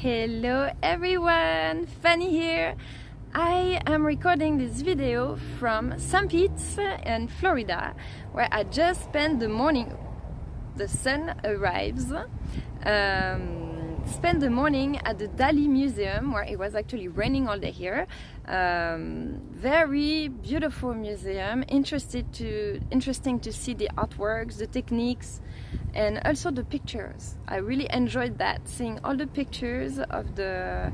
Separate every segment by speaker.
Speaker 1: Hello everyone, Fanny here. I am recording this video from St. Pete in Florida, where I just spent the morning. The sun arrives. Spent the morning at the Dali Museum, where it was actually raining all day here. Very beautiful museum, interesting to see the artworks, the techniques, and also the pictures. I really enjoyed that, seeing all the pictures of the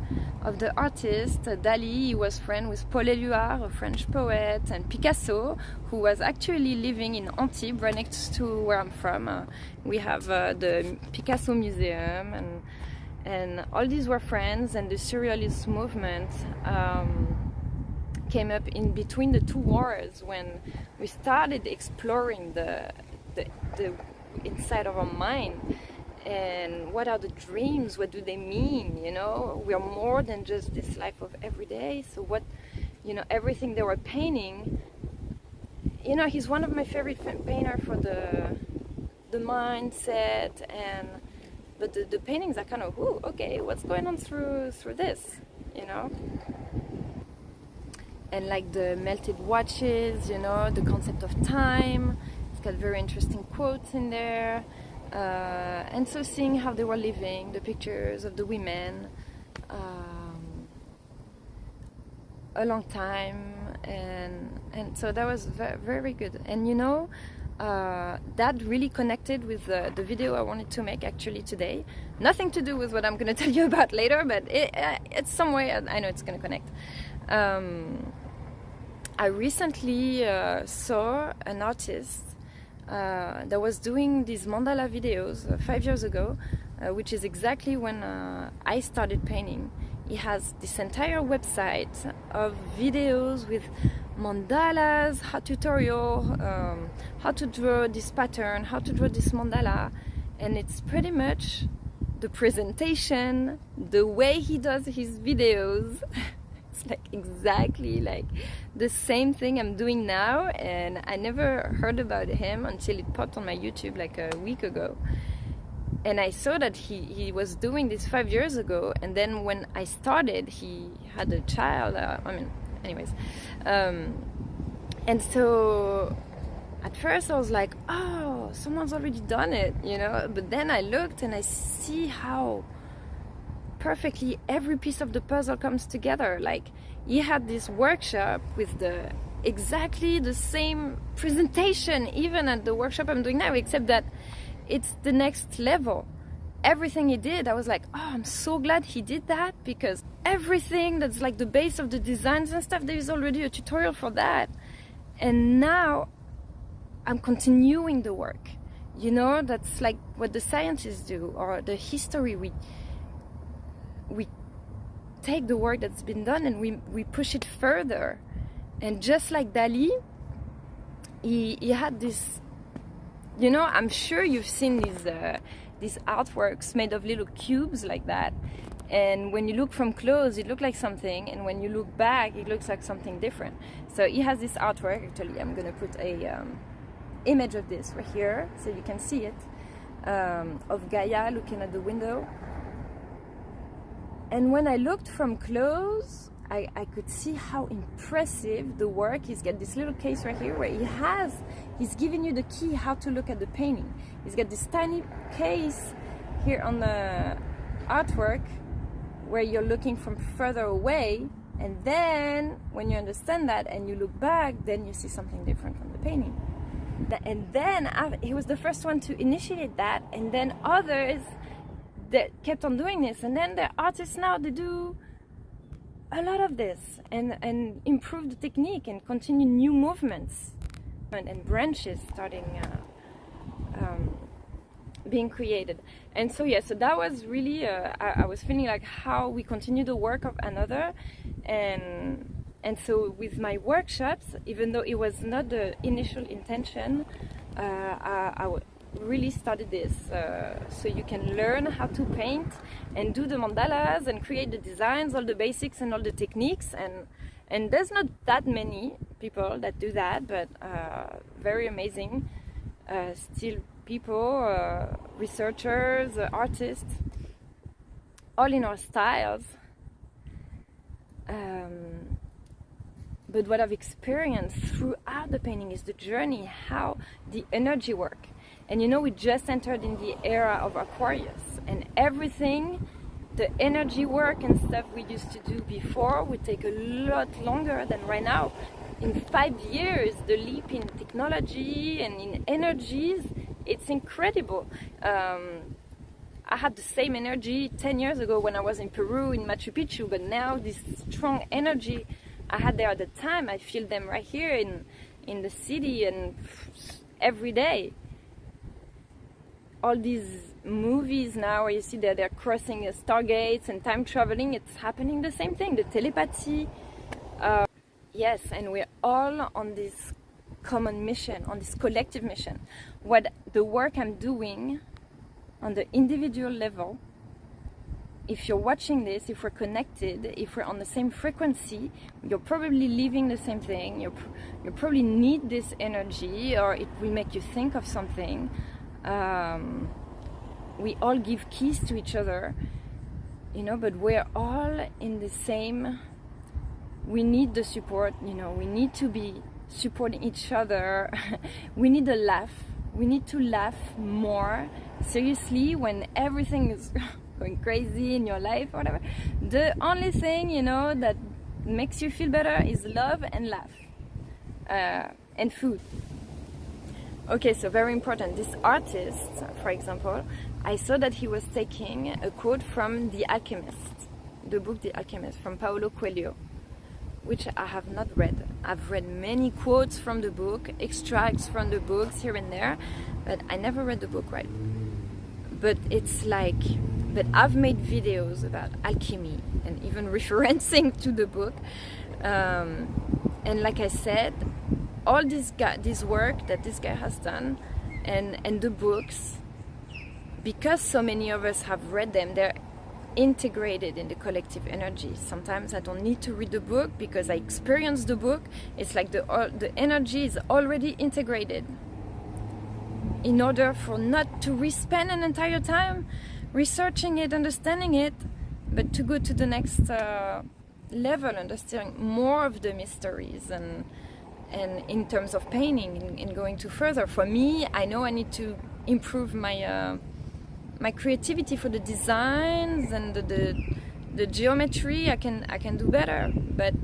Speaker 1: artist Dali. He was friend with Paul Éluard, a French poet, and Picasso, who was actually living in Antibes, right next to where I'm from. We have the Picasso Museum, and all these were friends, and the Surrealist movement came up in between the two wars, when we started exploring the inside of our mind, and what are the dreams, what do they mean, you know? We are more than just this life of every day. So what, you know, everything they were painting, you know, he's one of my favorite painter for the mindset, but the paintings are kind of, ooh, okay, what's going on through this, you know? And like the melted watches, you know, the concept of time. It's got very interesting quotes in there. And so seeing how they were living, the pictures of the women, a long time, and so that was very, very good. And you know, that really connected with the video I wanted to make actually today. Nothing to do with what I'm going to tell you about later, but it's some way I know it's going to connect. I recently saw an artist that was doing these mandala videos 5 years ago, which is exactly when I started painting. He has this entire website of videos with mandalas, how tutorial, how to draw this pattern, how to draw this mandala, and it's pretty much the presentation, the way he does his videos. It's like exactly like the same thing I'm doing now, and I never heard about him until it popped on my YouTube like a week ago. And I saw that he was doing this 5 years ago, and then when I started, he had a child. Anyways. And so at first I was like, oh, someone's already done it, you know? But then I looked and I see how perfectly every piece of the puzzle comes together. Like, he had this workshop with exactly the same presentation, even at the workshop I'm doing now, except that it's the next level. Everything he did, I was like, oh, I'm so glad he did that, because everything that's like the base of the designs and stuff, there is already a tutorial for that. And now I'm continuing the work, you know? That's like what the scientists do, or the history. We take the work that's been done and we push it further. And just like Dali, he had this, you know, I'm sure you've seen these artworks made of little cubes like that, and when you look from close it looks like something, and when you look back it looks like something different. So he has this artwork. Actually, I'm gonna put a image of this right here so you can see it, of Gaia looking at the window. And when I looked from close, I could see how impressive the work. He's got this little case right here where he's giving you the key how to look at the painting. He's got this tiny case here on the artwork where you're looking from further away, and then when you understand that and you look back, then you see something different from the painting. And then he was the first one to initiate that, and then others that kept on doing this, and then the artists now, they do a lot of this and improve the technique and continue new movements and branches starting being created. And so yeah, so that was really I was feeling like how we continue the work of another. And so with my workshops, even though it was not the initial intention, I really started this so you can learn how to paint and do the mandalas and create the designs, all the basics and all the techniques. And there's not that many people that do that, but very amazing still people, researchers, artists. all in our styles. But what I've experienced throughout the painting is the journey, how the energy work. And you know, we just entered in the era of Aquarius, and everything, the energy work and stuff we used to do before would take a lot longer than right now. In 5 years, the leap in technology and in energies, it's incredible. I had the same energy 10 years ago when I was in Peru, in Machu Picchu, but now this strong energy I had there at the time, I feel them right here in the city and every day. All these movies now where you see that they're crossing stargates and time traveling, it's happening the same thing, the telepathy. Yes, and we're all on this common mission, on this collective mission. What the work I'm doing on the individual level, if you're watching this, if we're connected, if we're on the same frequency, you're probably living the same thing, you probably need this energy, or it will make you think of something. We all give keys to each other, you know, but we're all in the same. We need the support, you know, we need to be supporting each other. We need a laugh. We need to laugh more. Seriously, when everything is going crazy in your life or whatever, the only thing, you know, that makes you feel better is love and laugh. And food. Okay, so very important. This artist, for example, I saw that he was taking a quote from The Alchemist, the book The Alchemist, from Paulo Coelho, which I have not read. I've read many quotes from the book, extracts from the books here and there, but I never read the book, right? But it's like, but I've made videos about alchemy and even referencing to the book. And like I said, all this work that this guy has done and the books, because so many of us have read them, they're integrated in the collective energy. Sometimes I don't need to read the book because I experience the book. It's like the energy is already integrated, in order for not to re-spend an entire time researching it, understanding it, but to go to the next level, understanding more of the mysteries and in terms of painting and going to further. For me, I know I need to improve my my creativity for the designs and the geometry. I can do better, but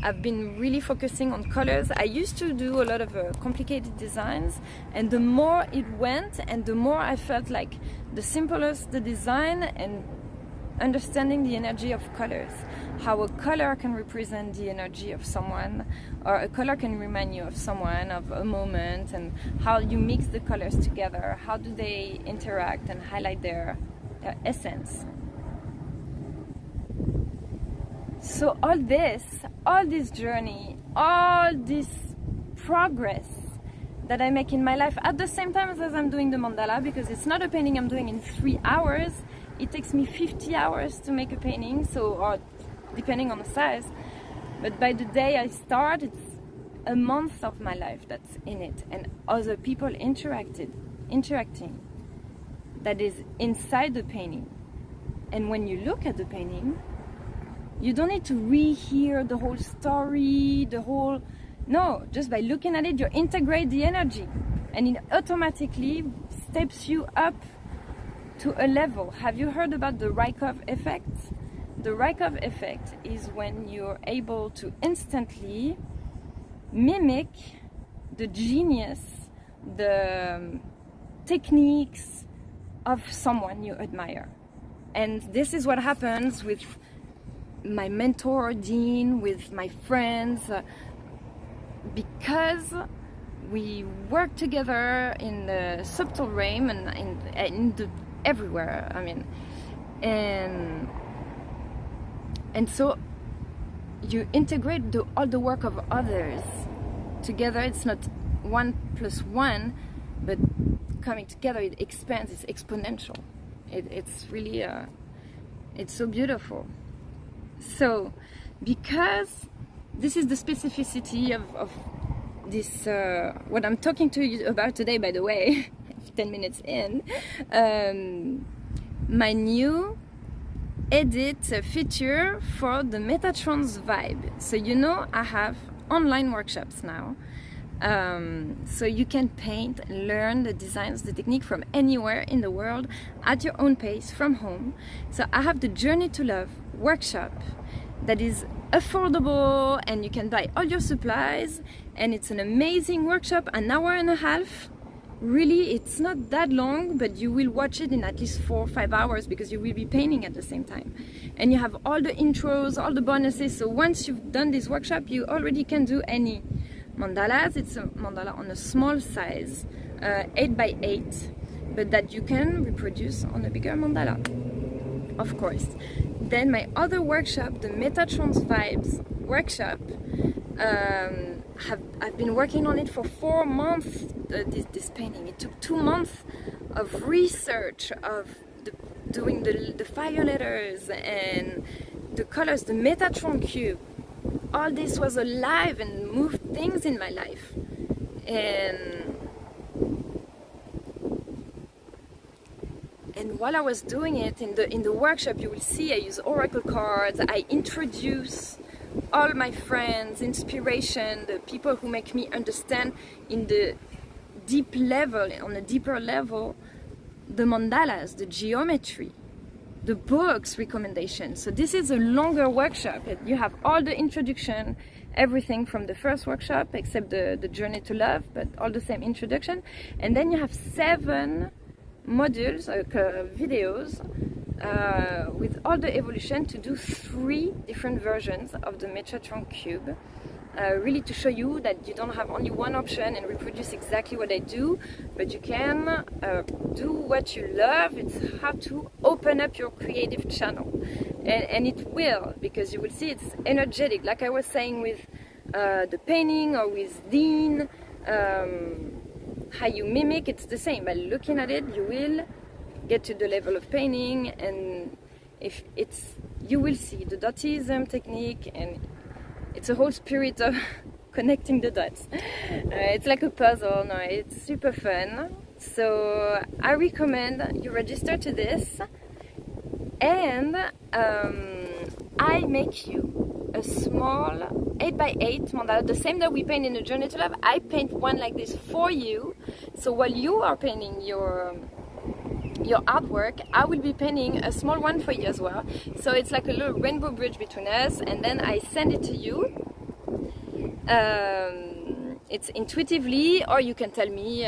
Speaker 1: I've been really focusing on colors. I used to do a lot of complicated designs, and the more it went and the more I felt like the simpler the design, and understanding the energy of colors, how a color can represent the energy of someone, or a color can remind you of someone, of a moment, and how you mix the colors together, how do they interact and highlight their essence. So all this journey, all this progress that I make in my life at the same time as I'm doing the mandala, because it's not a painting I'm doing in 3 hours. It takes me 50 hours to make a painting, so, or depending on the size. But by the day I start, it's a month of my life that's in it, and other people interacting, that is inside the painting. And when you look at the painting, you don't need to rehear the whole story, no, just by looking at it, you integrate the energy, and it automatically steps you up to a level. Have you heard about the Rykov effect? The Rykov effect is when you're able to instantly mimic the genius, the techniques of someone you admire. And this is what happens with my mentor, Dean, with my friends, because we work together in the subtle realm and in the everywhere, I mean, and so you integrate all the work of others together. It's not 1 + 1, but coming together, it expands, it's exponential. It's really it's so beautiful. So because this is the specificity of this what I'm talking to you about today, by the way, 10 minutes in, my new edit feature for the Metatron's vibe. So you know I have online workshops now. So you can paint and learn the designs, the technique from anywhere in the world at your own pace from home. So I have the Journey to Love workshop that is affordable and you can buy all your supplies, and it's an amazing workshop, an hour and a half. Really, it's not that long, but you will watch it in at least 4 or 5 hours because you will be painting at the same time. And you have all the intros, all the bonuses. So once you've done this workshop, you already can do any mandalas. It's a mandala on a small size, 8 by 8, but that you can reproduce on a bigger mandala, of course. Then my other workshop, the Metatron's Vibes workshop, I've been working on it for 4 months, this painting. It took 2 months of research, of doing the fire letters and the colors, the Metatron cube. All this was alive and moved things in my life. And while I was doing it in the workshop, you will see I use oracle cards. I introduce all my friends, inspiration, the people who make me understand in the deep level, on a deeper level, the mandalas, the geometry, the books recommendation. So this is a longer workshop. You have all the introduction, everything from the first workshop except the Journey to Love, but all the same introduction. And then you have 7 modules, videos, with all the evolution to do 3 different versions of the Metatron cube. Really to show you that you don't have only one option and reproduce exactly what I do, but you can do what you love. It's how to open up your creative channel, and it will, because you will see it's energetic, like I was saying with the painting or with Dean. How you mimic, it's the same. By looking at it, you will get to the level of painting, and if it's, you will see the dotism technique, and it's a whole spirit of connecting the dots. It's like a puzzle. No, it's super fun. So I recommend you register to this, and I make you a small 8 by 8 mandala, the same that we paint in the Journey to Love. I paint one like this for you. So while you are painting your artwork, I will be painting a small one for you as well. So it's like a little rainbow bridge between us, and then I send it to you. It's intuitively, or you can tell me,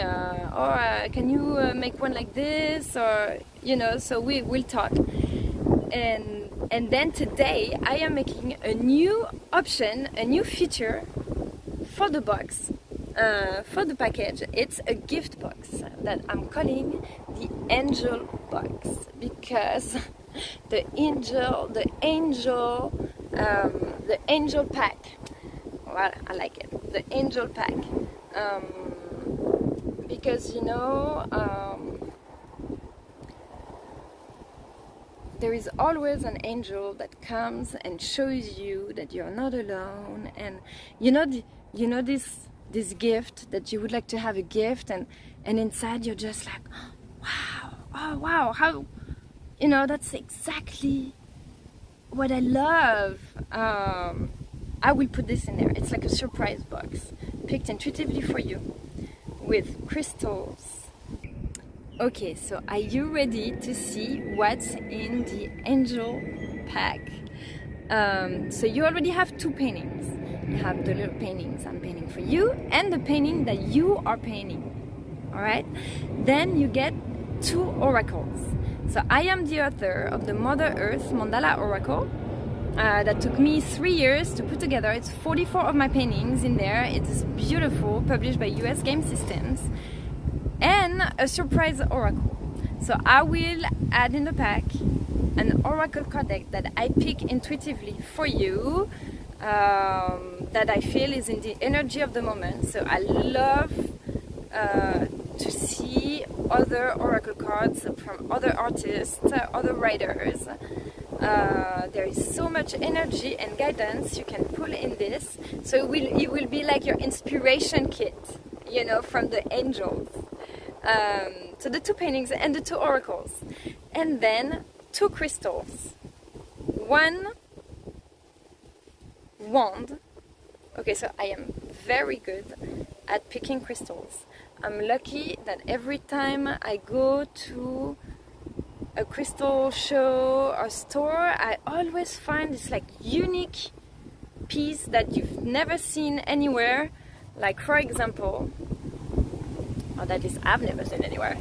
Speaker 1: can you make one like this, or so we will talk. And then today I am making a new option, a new feature for the box, for the package. It's a gift box that I'm calling the angel box, because the angel pack. Well, I like it. The angel pack, because there is always an angel that comes and shows you that you're not alone, and this gift that you would like to have a gift, and inside you're just like, wow, how, that's exactly what I love. I will put this in there. It's like a surprise box picked intuitively for you with crystals. Okay, so are you ready to see what's in the angel pack? So you already have 2 paintings. You have the little paintings I'm painting for you, and the painting that you are painting. Alright? Then you get 2 oracles. So I am the author of the Mother Earth Mandala Oracle. That took me 3 years to put together. It's 44 of my paintings in there. It's beautiful, published by US Game Systems. And a surprise oracle. So I will add in the pack an oracle card deck that I pick intuitively for you, that I feel is in the energy of the moment. So I love to see other oracle cards from other artists, other writers. There is so much energy and guidance you can pull in this. So it will be like your inspiration kit, from the angels. So the 2 paintings and the 2 oracles, and then 2 crystals. one wand. Okay, so I am very good at picking crystals. I'm lucky that every time I go to a crystal show or store, I always find this like unique piece that you've never seen anywhere. Like for example, or that is I've never seen anywhere.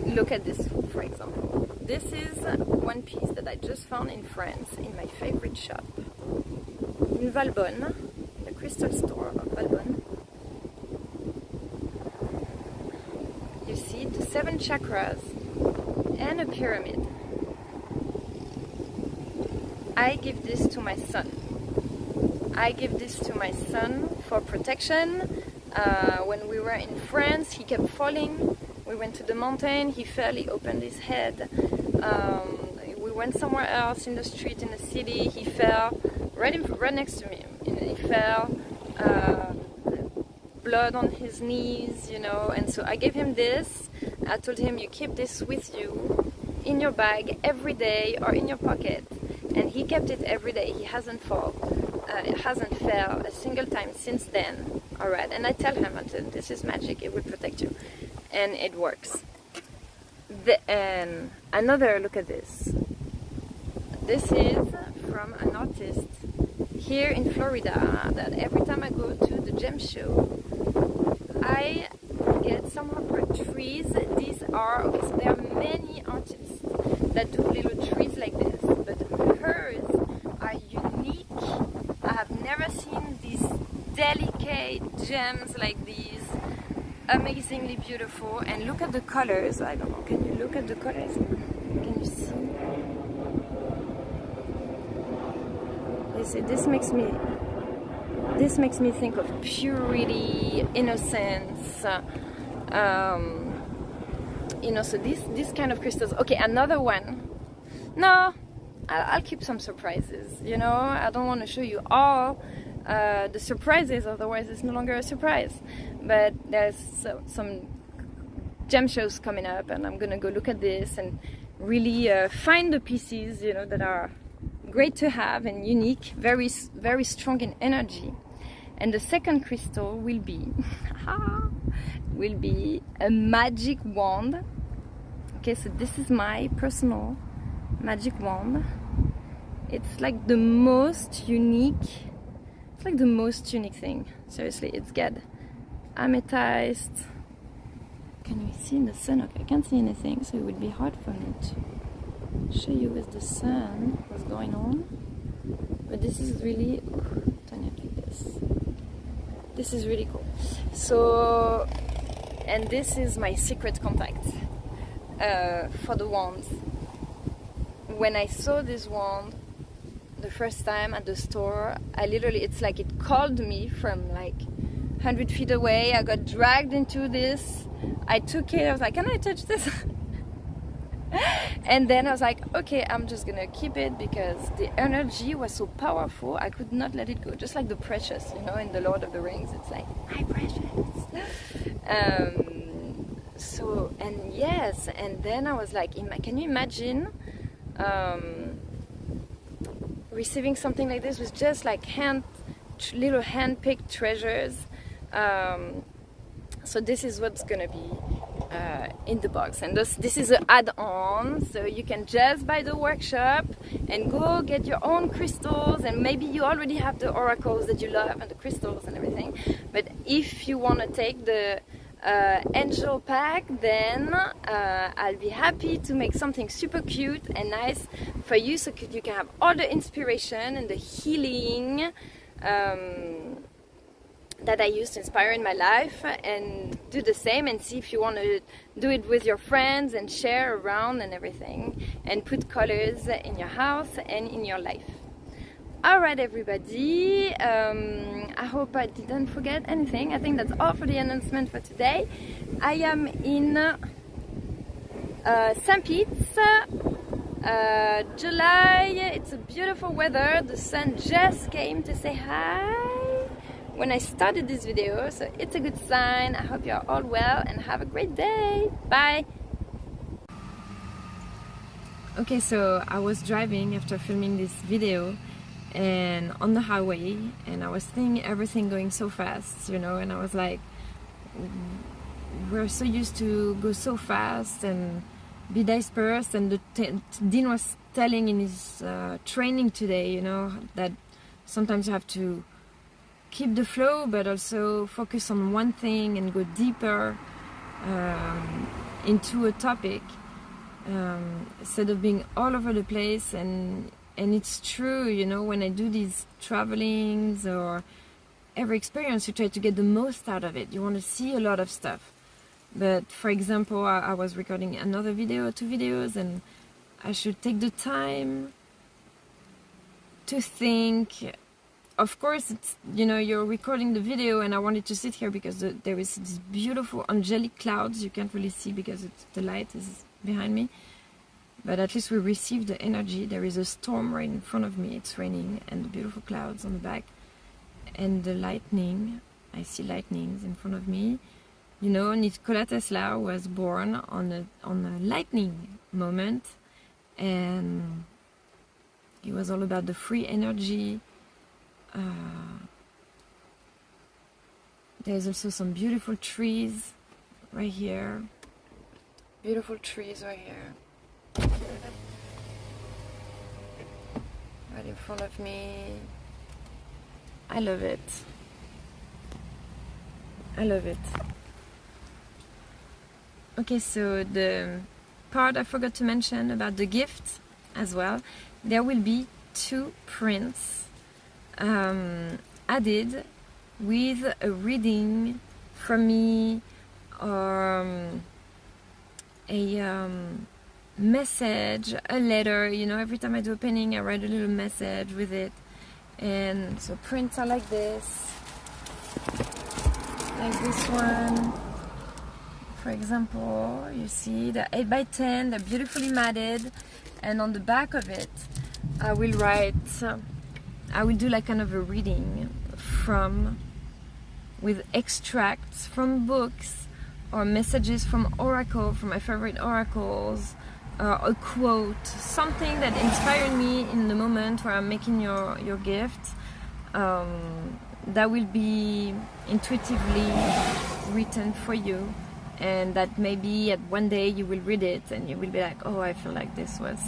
Speaker 1: Look at this, for example. This is one piece that I just found in France in my favorite shop in Valbonne, the crystal store of Valbonne. You see the 7 chakras and a pyramid. I give this to my son. I give this to my son for protection. When we were in France, he kept falling. We went to the mountain, he fell, he opened his head. We went somewhere else in the street, in the city, he fell right next to me. He fell, blood on his knees, you know, and so I gave him this. I told him, you keep this with you in your bag every day or in your pocket. And he kept it every day. He hasn't fell a single time since then. Alright, and I tell him, this is magic, it will protect you. And it works. And another, look at this. This is from an artist here in Florida, that every time I go to the gem show, I get some of her trees. These are, okay, so there are many artists that do little trees like this, but hers are unique. I have never seen these delicate gems like these, amazingly beautiful. And look at the colors. I don't know, can you look at the colors? Can you see? You see, this makes me think of purity, innocence, you know, so this kind of crystals. Okay, another one. No, I'll keep some surprises, you know. I don't want to show you all the surprises, otherwise it's no longer a surprise. But there's some gem shows coming up, and I'm gonna go look at this and really find the pieces, you know, that are great to have and unique, very, very strong in energy. And the second crystal will be a magic wand. Okay, so this is my personal magic wand. It's like the most unique. It's like the most unique thing. Seriously, it's got amethyst. Can you see in the sun? Okay, I can't see anything, so it would be hard for me to show you with the sun what's going on. But this is really, turn it like this. This is really cool. So, and this is my secret contact for the wands. When I saw this wand the first time at the store, I literally, it's like it called me from like 100 feet away. I got dragged into this. I took it. I was like, can I touch this? And then I was like, okay, I'm just gonna keep it because the energy was so powerful. I could not let it go. Just like the precious, you know, in the Lord of the Rings, it's like, my precious. So, and yes, and then I was like, can you imagine receiving something like this with just like little hand-picked treasures? So this is what's gonna be in the box, and this is an add-on, so you can just buy the workshop and go get your own crystals, and maybe you already have the oracles that you love and the crystals and everything, but if you want to take the angel pack, then I'll be happy to make something super cute and nice for you, so you can have all the inspiration and the healing that I used to inspire in my life, and do the same and see if you want to do it with your friends and share around and everything, and put colors in your house and in your life. Alright everybody, I hope I didn't forget anything. I think that's all for the announcement for today. I am in St. Pete's, July. It's a beautiful weather. The sun just came to say hi when I started this video, so it's a good sign. I hope you're all well and have a great day. Bye! Okay, so I was driving after filming this video and on the highway, and I was seeing everything going so fast, you know, and I was like, we're so used to go so fast and be dispersed, and Dean was telling in his training today, you know, that sometimes you have to keep the flow but also focus on one thing and go deeper into a topic. Instead of being all over the place, and it's true, you know, when I do these travelings or every experience, you try to get the most out of it. You want to see a lot of stuff. But for example, I was recording another video, 2 videos, and I should take the time to think. Of course, it's, you know, you're recording the video and I wanted to sit here because there is these beautiful angelic clouds you can't really see because the light is behind me, but at least we receive the energy. There is a storm right in front of me, it's raining, and the beautiful clouds on the back, and the lightning. I see lightnings in front of me. You know, Nikola Tesla was born on a lightning moment, and it was all about the free energy. There's also some beautiful trees right here. Beautiful trees right here. Right in front of me. I love it. I love it. Okay, so the part I forgot to mention about the gift as well, there will be 2 prints added with a reading from me, or a message, a letter. You know, every time I do a painting I write a little message with it. And so prints are like this one, for example. You see, they're 8 by 10, they're beautifully matted, and on the back of it I will write, I will do like kind of a reading with extracts from books or messages from Oracle, from my favorite oracles, a quote, something that inspired me in the moment where I'm making your gift, that will be intuitively written for you, and that maybe at one day you will read it and you will be like, oh, I feel like this was,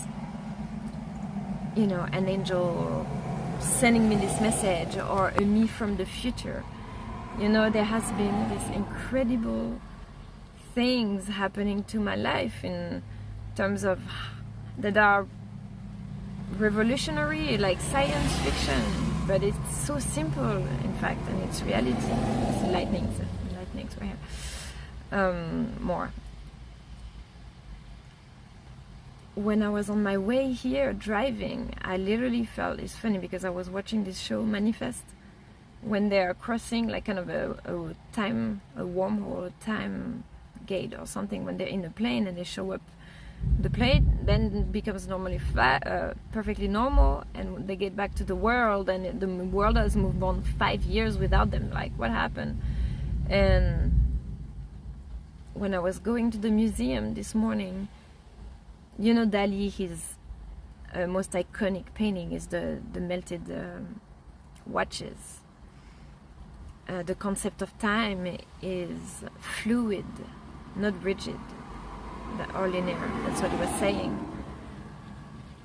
Speaker 1: you know, an angel sending me this message, or a me from the future. You know, there has been these incredible things happening to my life in terms of that are revolutionary, like science fiction, but it's so simple in fact, and it's reality. It's lightnings right here. More. When I was on my way here driving, I literally felt, it's funny because I was watching this show Manifest, when they are crossing like kind of a wormhole, a time gate or something, when they're in a plane and they show up, the plane then becomes normally perfectly normal, and they get back to the world, and the world has moved on 5 years without them. Like, what happened? And when I was going to the museum this morning, you know, Dali, his most iconic painting is the melted watches. The concept of time is fluid, not rigid or linear. That's what he was saying.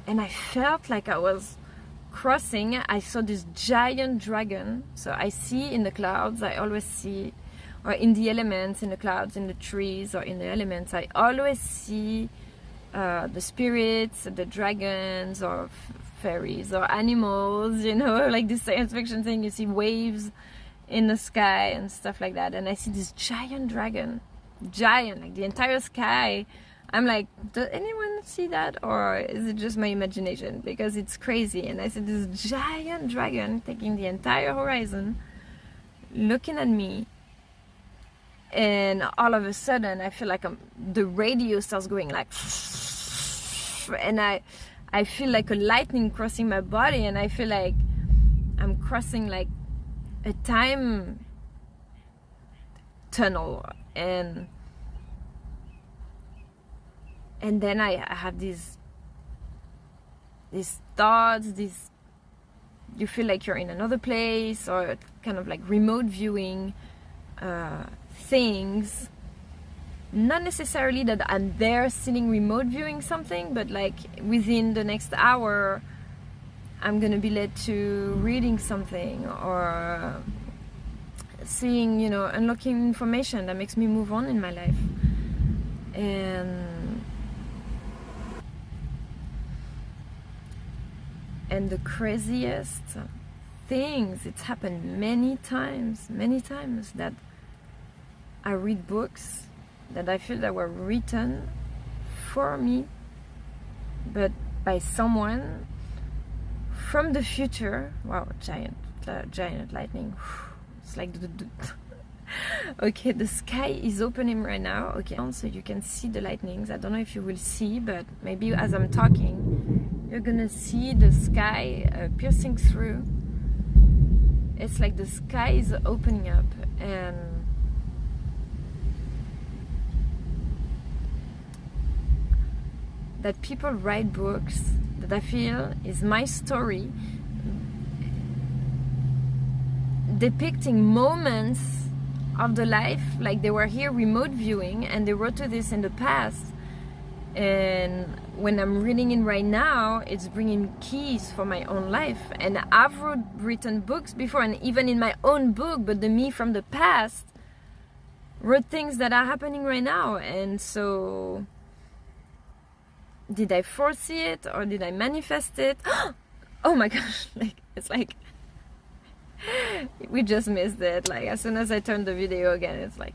Speaker 1: And I felt like I was crossing. I saw this giant dragon. So I see in the clouds, I always see, or in the elements, in the clouds, in the trees, or in the elements, I always see the spirits, the dragons, or fairies, or animals, you know, like this science fiction thing. You see waves in the sky and stuff like that, and I see this giant dragon, like the entire sky. I'm like, does anyone see that, or is it just my imagination? Because it's crazy. And I see this giant dragon taking the entire horizon, looking at me, and all of a sudden I feel like the radio starts going like, and I feel like a lightning crossing my body, and I feel like I'm crossing like a time tunnel, and then I have this these thoughts, these, you feel like you're in another place, or kind of like remote viewing things. Not necessarily that I'm there sitting remote viewing something, but like within the next hour I'm gonna be led to reading something or seeing, you know, unlocking information that makes me move on in my life. And the craziest things, it's happened many times that I read books that I feel that were written for me, but by someone from the future. Wow, giant lightning. It's like okay, the sky is opening right now. Okay, so you can see the lightnings. I don't know if you will see, but maybe as I'm talking, you're gonna see the sky piercing through. It's like the sky is opening up, and that people write books that I feel is my story, depicting moments of the life, like they were here remote viewing and they wrote to this in the past, and when I'm reading it right now, it's bringing keys for my own life. And I've written books before, and even in my own book, but the me from the past wrote things that are happening right now. And so did I foresee it or did I manifest it? Oh my gosh, like it's like we just missed it. Like as soon as I turned the video again, it's like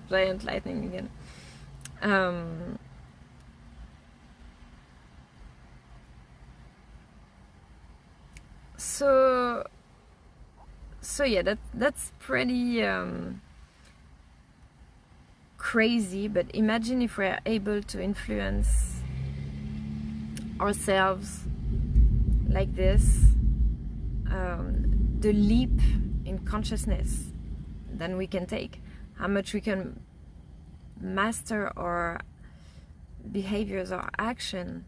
Speaker 1: giant lightning again. So yeah, that's pretty crazy, but imagine if we're able to influence ourselves like this, the leap in consciousness then we can take, how much we can master our behaviors, our action,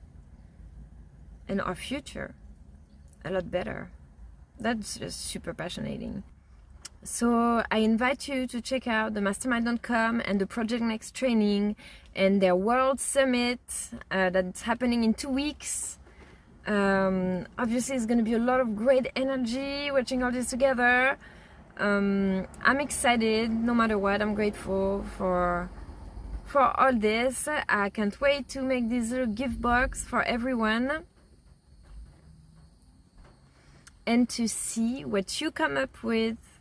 Speaker 1: and our future a lot better. That's just super passionating. So I invite you to check out the mastermind.com and the Project Next training and their World Summit that's happening in 2 weeks. Obviously it's going to be a lot of great energy watching all this together. I'm excited no matter what. I'm grateful for all this. I can't wait to make this little gift box for everyone and to see what you come up with